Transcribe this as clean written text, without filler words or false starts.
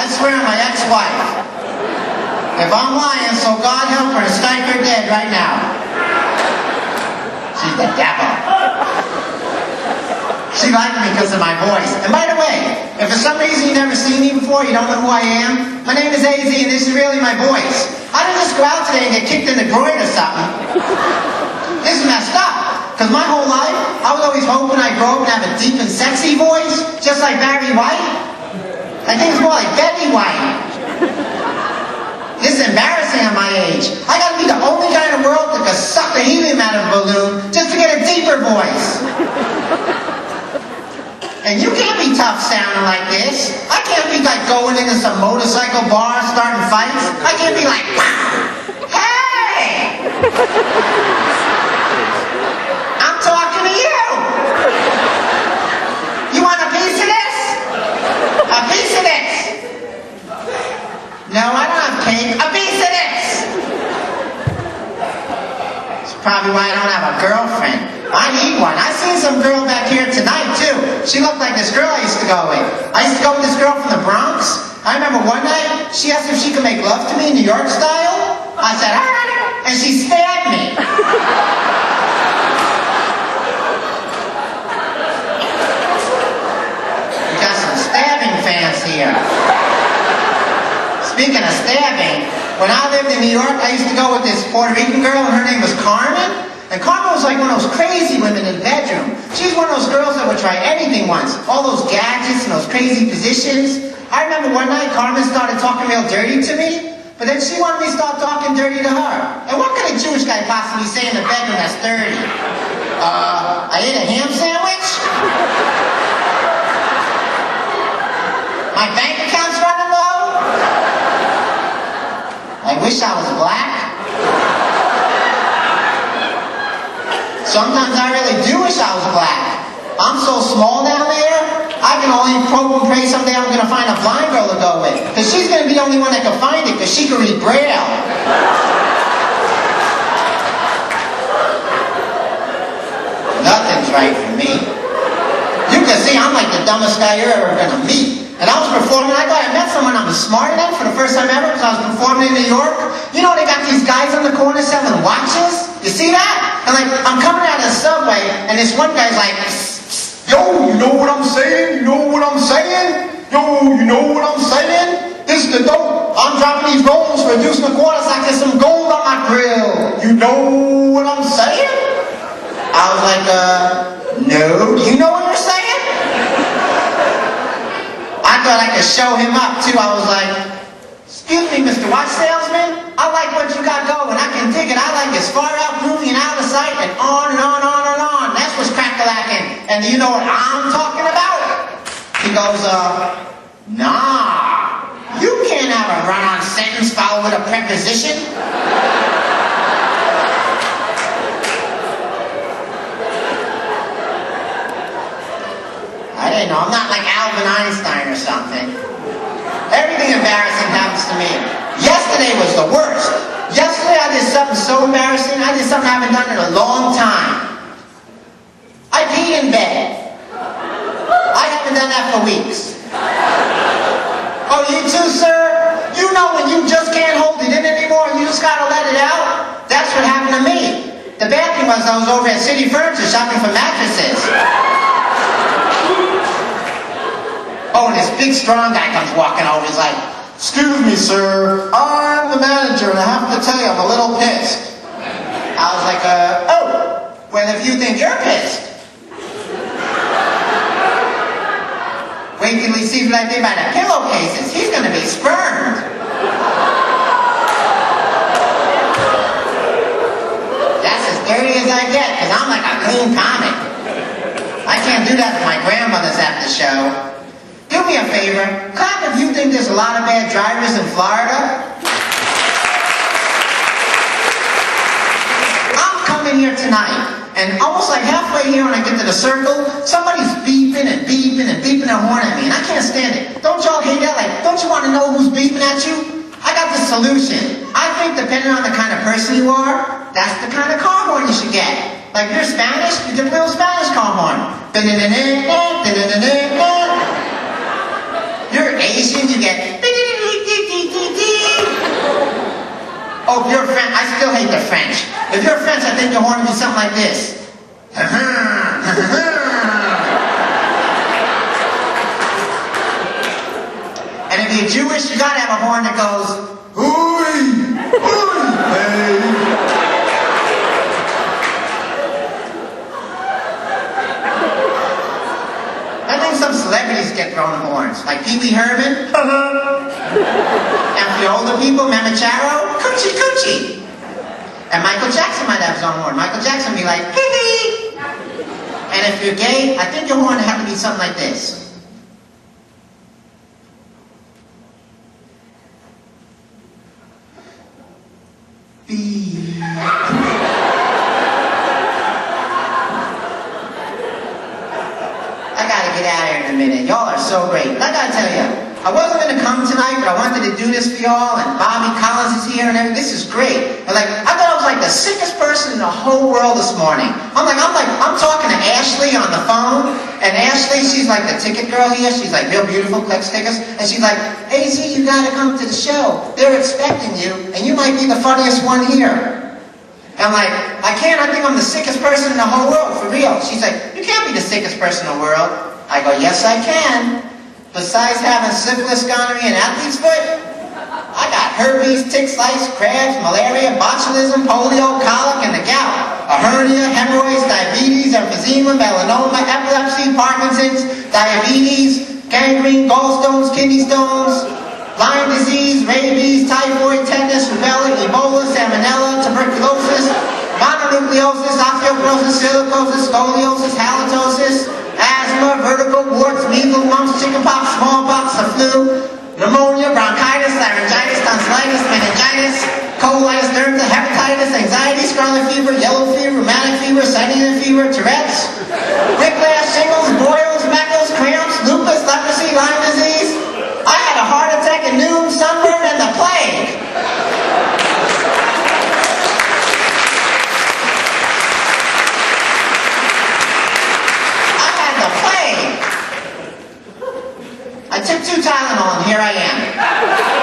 I swear on my ex-wife. If I'm lying, so God help her and strike her dead right now. She's the devil. She liked me because of my voice. And by the way, if for some reason you've never seen me before, you don't know who I am, my name is AZ and this is really my voice. I didn't just go out today and get kicked in the groin or something. This is messed up. Because my whole life, I was always hoping I'd grow up and have a deep and sexy voice, just like Barry White. I think it's more like Betty White. This is embarrassing at my age. I gotta be the only guy in the world that can suck the helium out of a balloon just to get a deeper voice. And you can't be tough sounding like this. I can't be like going into some motorcycle bar starting fights. I can't be like, hey! I'm talking to you! You want a piece of this? A piece of this? No, I don't have cake. A piece of this! That's probably why I don't have a girlfriend. I need one. I seen some girl back here tonight, too. She looked like this girl I used to go with. I used to go with this girl from the Bronx. I remember one night, she asked if she could make love to me in New York style. I said, all right. And she stabbed me. We got some stabbing fans here. Speaking of stabbing, when I lived in New York, I used to go with this Puerto Rican girl, and her name was Carmen. And Carmen was like one of those crazy women in the bedroom. She's one of those girls that would try anything once. All those gadgets and those crazy positions. I remember one night Carmen started talking real dirty to me, but then she wanted me to start talking dirty to her. And what could a Jewish guy possibly say in the bedroom that's dirty? I ate a ham sandwich? My bank account's running low? I wish I was black. Sometimes I really do wish I was black. I'm so small down there, I can only hope and pray someday I'm going to find a blind girl to go with. Because she's going to be the only one that can find it, because she can read Braille. Nothing's right for me. You can see I'm like the dumbest guy you're ever going to meet. And I was performing, I thought I met someone I was smarter than for the first time ever, because I was performing in New York. You know they got these guys on the corner selling watches? You see that? And like, I'm coming out of the subway, and this one guy's like, yo, you know what I'm saying? You know what I'm saying? Yo, you know what I'm saying? This is the dope. I'm dropping these rolls, reducing the quarters like there's some gold on my grill. You know what I'm saying? I was like, no. Do you know what you're saying? I thought I could show him up, too. I was like, excuse me, Mr. Watch Salesman, I like what you got going. I can dig it. I like as far out, groovy, and out of sight, and on and on and on and on. That's what's crack-a-lackin'. And do you know what I'm talking about? He goes, nah. You can't have a run-on sentence followed with a preposition. I didn't know. I'm not like Albert Einstein or something. Everything embarrassing happens to me. Yesterday was the worst. Yesterday I did something so embarrassing. I did something I haven't done in a long time. I peed in bed. I haven't done that for weeks. Oh, you too, sir? You know when you just can't hold it in anymore and you just gotta let it out? That's what happened to me. The bad thing was I was over at City Furniture shopping for mattresses. Oh, and this big strong guy comes walking over. He's like, excuse me, sir. I'm the manager, and I have to tell you, I'm a little pissed. I was like, oh, well, if you think you're pissed. Wait till he sees what I did by the pillowcases. He's going to be spurned. That's as dirty as I get, because I'm like a clean comic. I can't do that if my grandmother's at the show. Do me a favor, clap if you think there's a lot of bad drivers in Florida. I'm coming here tonight, and almost like halfway here when I get to the circle, somebody's beeping and beeping and beeping their horn at me, and I can't stand it. Don't y'all hate that? Like, don't you want to know who's beeping at you? I got the solution. I think depending on the kind of person you are, that's the kind of car horn you should get. Like, if you're Spanish, you get a little Spanish car horn. You're Asian, you get Oh, if you're French, I still hate the French. If you're French, I think your horn would be something like this. And if you're Jewish, you gotta have a horn that goes, hooey, hooey, hey. I think some celebrities get thrown horns, like Pee Wee Herman. And for the older people, Mamacharo, coochie coochie. And Michael Jackson might have his own horn. Michael Jackson would be like, hee hee. And if you're gay, I think your horn would have to be something like this. Beep. I gotta get out of here in a minute. Y'all are so great. But I gotta tell you, I wasn't gonna come tonight, but I wanted to do this for y'all, and Bobby Collins is here and everything. This is great. And I thought I was like the sickest person in the whole world this morning. I'm talking to Ashley on the phone, and Ashley, she's like the ticket girl here. She's like real beautiful, collects tickets, and she's like, hey Z, you gotta come to the show. They're expecting you, and you might be the funniest one here. And I'm like, I can't, I think I'm the sickest person in the whole world, for real. She's like, you can't be the sickest person in the world. I go, yes I can. Besides having syphilis, gonorrhea, and athlete's foot, I got herpes, tick lice, crabs, malaria, botulism, polio, colic, and the gout. A hernia, hemorrhoids, diabetes, emphysema, melanoma, epilepsy, Parkinson's, diabetes, gangrene, gallstones, kidney stones, Lyme disease, rabies, typhoid, tetanus, rubella, Ebola, salmonella, tuberculosis, mononucleosis, osteoporosis, silicosis, scoliosis, halitosis, asthma, vertigo, warts, measles, mumps, chickenpox, smallpox, the flu, pneumonia, bronchitis, laryngitis, tonsillitis, meningitis, colitis, dermatitis, hepatitis, anxiety, scarlet fever, yellow fever, rheumatic fever, cyanogen fever, Tourette's, whiplash, shingles, boils, meckles, cramps, lupus, leprosy, Lyme disease. I had a heart attack at noon, sunburn, and the plague. I took 2 Tylenol and here I am.